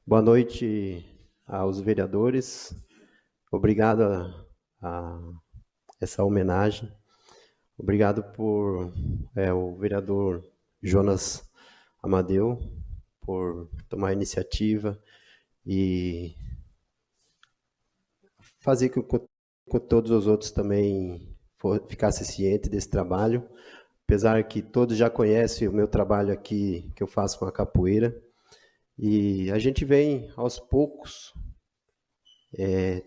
Boa noite aos vereadores. Obrigado a essa homenagem. Obrigado por o vereador Jonas Amadeu por tomar a iniciativa e fazer com que todos os outros também ficassem cientes desse trabalho. Apesar que todos já conhecem o meu trabalho aqui que eu faço com a capoeira. E a gente vem aos poucos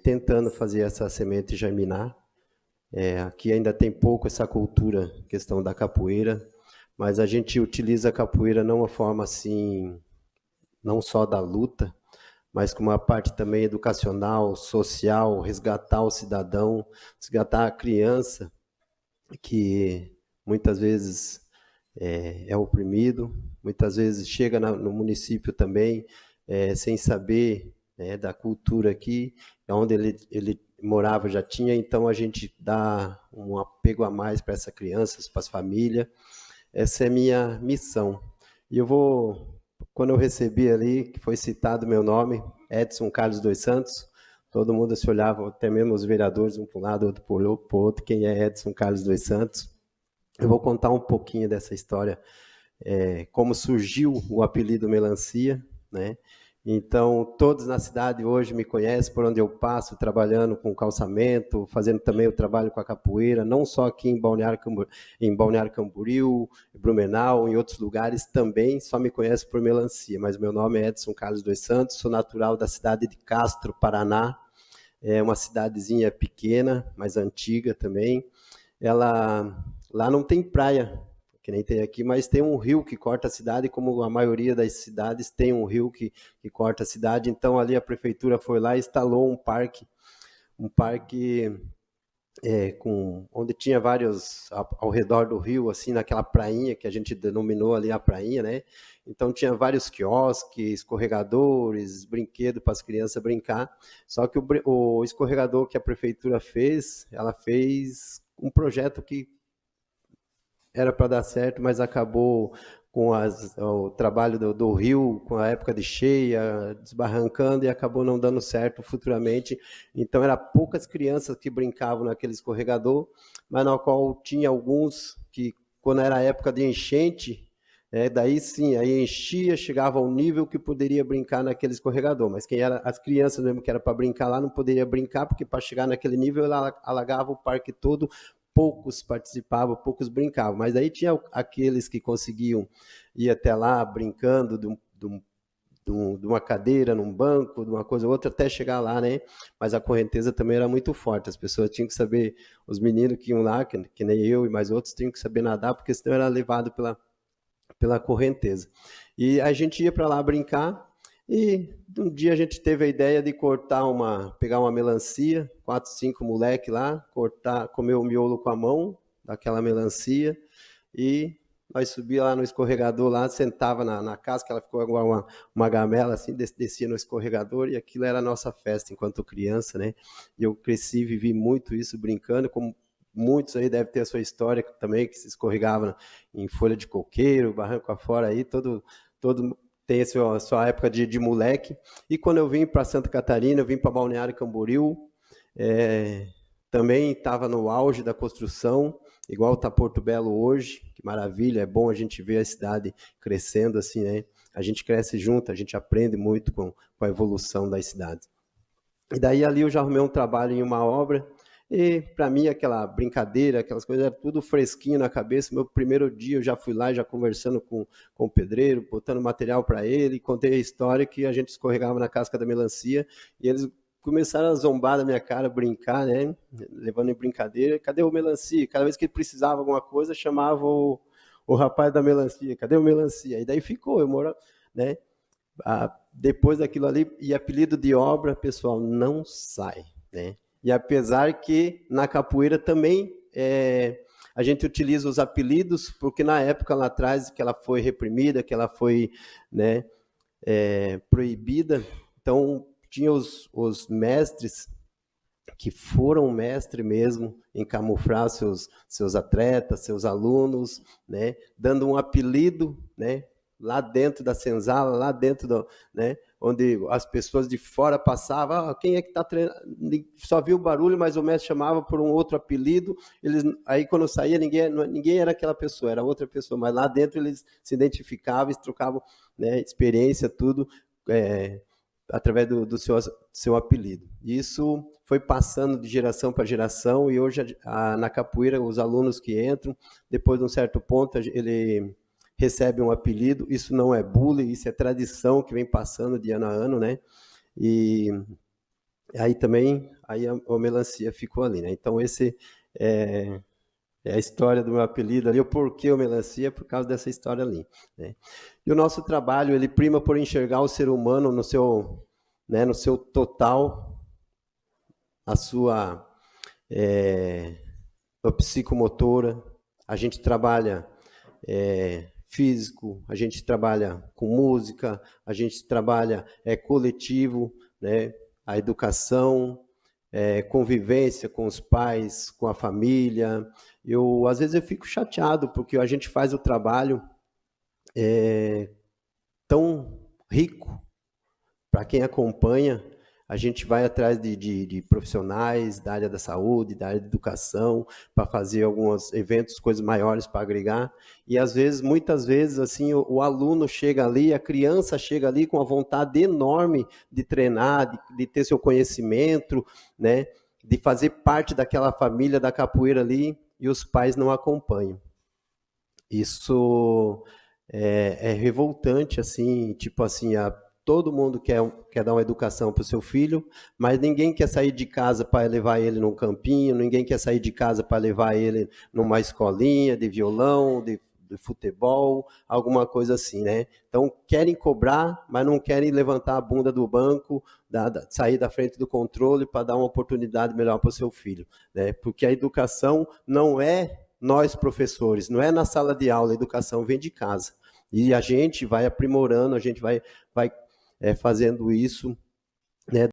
tentando fazer essa semente germinar. Aqui ainda tem pouco essa cultura, questão da capoeira, mas a gente utiliza a capoeira não uma forma assim, não só da luta, mas como uma parte também educacional, social, resgatar o cidadão, resgatar a criança que muitas vezes é oprimido, muitas vezes chega no município também sem saber da cultura aqui, onde ele morava já tinha, então a gente dá um apego a mais para essas crianças, para as famílias. Essa é minha missão. E eu vou, quando eu recebi ali, que foi citado meu nome, Edson Carlos dos Santos, todo mundo se olhava, até mesmo os vereadores, um para um lado, outro para o outro, quem é Edson Carlos dos Santos. Eu vou contar um pouquinho dessa história, como surgiu o apelido Melancia, né? Então, todos na cidade hoje me conhecem por onde eu passo, trabalhando com calçamento, fazendo também o trabalho com a capoeira, não só aqui em Balneário Camboriú, Blumenau, em outros lugares também, só me conhecem por Melancia, mas meu nome é Edson Carlos dos Santos, sou natural da cidade de Castro, Paraná, é uma cidadezinha pequena, mas antiga também. Ela lá não tem praia, que nem tem aqui, mas tem um rio que corta a cidade, como a maioria das cidades tem um rio que corta a cidade. Então ali a prefeitura foi lá e instalou um parque onde tinha vários ao redor do rio, assim, naquela prainha que a gente denominou ali a prainha, né? Então tinha vários quiosques, escorregadores, brinquedos para as crianças brincar. Só que o escorregador que a prefeitura fez, ela fez um projeto que era para dar certo, mas acabou com o trabalho do rio, com a época de cheia, desbarrancando e acabou não dando certo futuramente. Então, eram poucas crianças que brincavam naquele escorregador, mas na qual tinha alguns que, quando era a época de enchente, daí sim, aí enchia, chegava ao nível que poderia brincar naquele escorregador, mas quem era as crianças mesmo que era para brincar lá não poderia brincar, porque para chegar naquele nível ela alagava o parque todo, poucos participavam, poucos brincavam, mas aí tinha aqueles que conseguiam ir até lá brincando de uma cadeira, num banco, de uma coisa ou outra, até chegar lá, né? Mas a correnteza também era muito forte, as pessoas tinham que saber, os meninos que iam lá, que nem eu e mais outros, tinham que saber nadar, porque senão era levado pela correnteza. E a gente ia para lá brincar, e um dia a gente teve a ideia de pegar uma melancia, 4, 5 moleque lá, cortar, comer o miolo com a mão daquela melancia e nós subia lá no escorregador lá, sentava na casca, ela ficou igual uma gamela assim, descia no escorregador e aquilo era a nossa festa enquanto criança, né? E eu cresci, vivi muito isso brincando, como muitos aí devem ter a sua história também, que se escorregava em folha de coqueiro, barranco afora aí, todo tem a sua época de moleque. E quando eu vim para Santa Catarina, eu vim para Balneário Camboriú, é, também estava no auge da construção, igual está Porto Belo hoje, que maravilha, é bom a gente ver a cidade crescendo assim, né? A gente cresce junto, a gente aprende muito com a evolução das cidades. E daí ali eu já arrumei um trabalho em uma obra, e para mim aquela brincadeira, aquelas coisas, era tudo fresquinho na cabeça. Meu primeiro dia eu já fui lá, já conversando com o pedreiro, botando material para ele, contei a história que a gente escorregava na casca da melancia, e eles começaram a zombar da minha cara, brincar, né? Levando em brincadeira. Cadê o melancia? Cada vez que ele precisava de alguma coisa, chamava o rapaz da melancia. Cadê o melancia? E daí ficou, eu moro, né? Depois daquilo ali, e apelido de obra, pessoal, não sai, né? E apesar que na capoeira também a gente utiliza os apelidos, porque na época lá atrás que ela foi reprimida, que ela foi, né, proibida, então tinha os mestres que foram mestre mesmo em camuflar seus atletas, seus alunos, né, dando um apelido, né, lá dentro da senzala, lá dentro do, né, onde as pessoas de fora passavam, quem é que está treinando? Só viu o barulho, mas o mestre chamava por um outro apelido. Eles, aí quando saía, ninguém era aquela pessoa, era outra pessoa, mas lá dentro eles se identificavam, eles trocavam, né, experiência, tudo, através do seu apelido. Isso foi passando de geração para geração, e hoje na capoeira, os alunos que entram, depois de um certo ponto, ele recebe um apelido. Isso não é bullying, isso é tradição que vem passando de ano a ano, né? E aí também a melancia ficou ali, né? Então esse é a história do meu apelido ali, o porquê o melancia, por causa dessa história ali, né? E o nosso trabalho, ele prima por enxergar o ser humano no seu, né, no seu total, a sua a psicomotora. A gente trabalha físico, a gente trabalha com música, a gente trabalha coletivo, né? A educação, convivência com os pais, com a família. Às vezes eu fico chateado, porque a gente faz o trabalho tão rico para quem acompanha. A gente vai atrás de profissionais da área da saúde, da área da educação, para fazer alguns eventos, coisas maiores para agregar. E às vezes, muitas vezes, assim, o aluno chega ali, a criança chega ali com uma vontade enorme de treinar, de ter seu conhecimento, né, de fazer parte daquela família da capoeira ali, e os pais não acompanham. Isso é revoltante, assim, tipo assim, todo mundo quer dar uma educação para o seu filho, mas ninguém quer sair de casa para levar ele num campinho, ninguém quer sair de casa para levar ele numa escolinha de violão, de futebol, alguma coisa assim, né? Então, querem cobrar, mas não querem levantar a bunda do banco, sair da frente do controle para dar uma oportunidade melhor para o seu filho, né? Porque a educação não é nós, professores, não é na sala de aula, a educação vem de casa. E a gente vai aprimorando, a gente vai fazendo isso